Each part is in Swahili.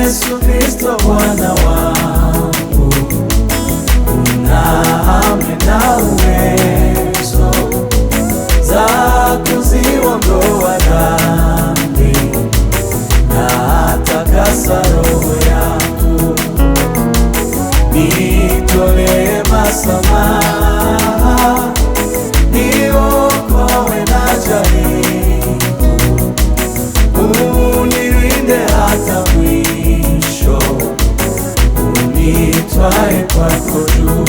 Yesu Kristo Bwana wangu, una amri na uwezo za kuziondoa dhambi na takasa roho yangu. Nitolee msamaha, niokoe na jaribu, unilinde hata mwisho, unitwae kwako juu.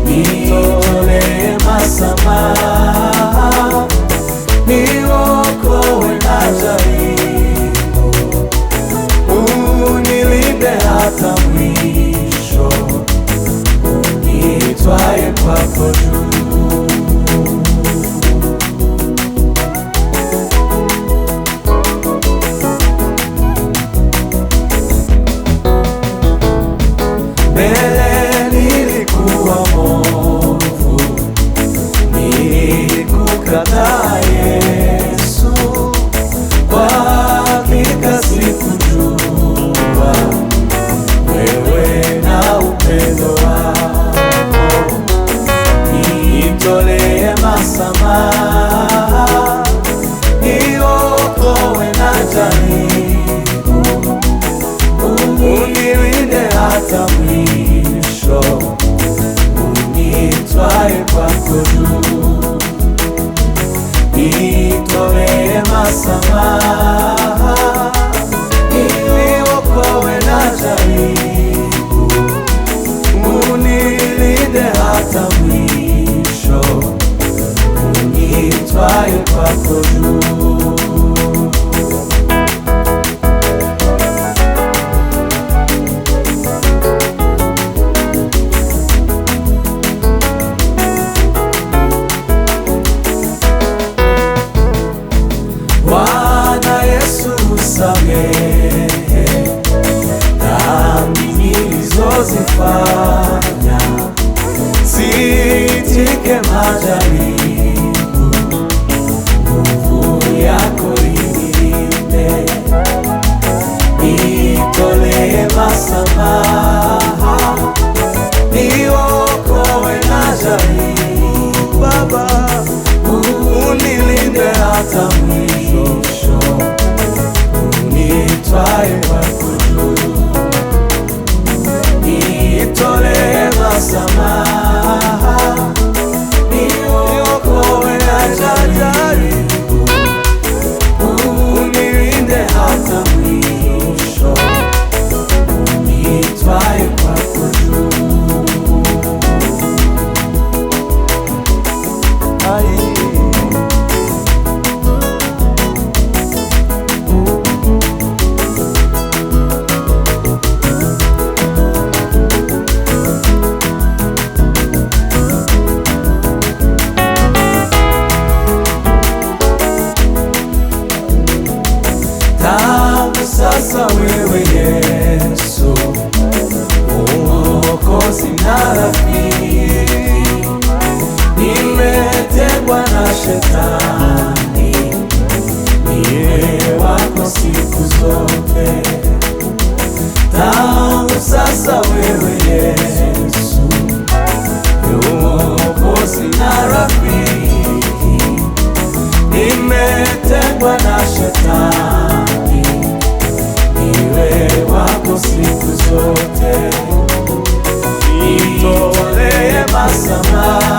Nitolee msamaha, niokoe na jaribu, unilinde hata mwisho, unitwae kwako juu. Mbele nilikuwa mwovu, nilikukataa Yesu, kwa hakika sikujua wewe na upendo wako. Nitolee msamaha, niokoe na jaribu, unilinde hata mwisho, unitwae kwako juu. Nitolee msamaha, niokoe na jaribu, unilinde hata mwisho, unitwae kwako juu. Bwana Yesu usamehe dhambi nilizozifanya, sitike majaribu, nguvu yako inilinde. Nitolee msamaha, niokoe na jaribu, Baba, unilinde hata mwisho, unitwae kwako juu. Nitolee msamaha, niokoe na jaribu, unilinde hata mwisho, unitwae kwako juu. Tangu sasa wewe Yesu, Mwokozi na rafiki, nimetengwa na Shetani, niwe wako siku zote. Tangu sasa wewe Yesu, Mwokozi na rafiki, nimetengwa na Shetani, niwe wako siku zote. Nitolee msamaha,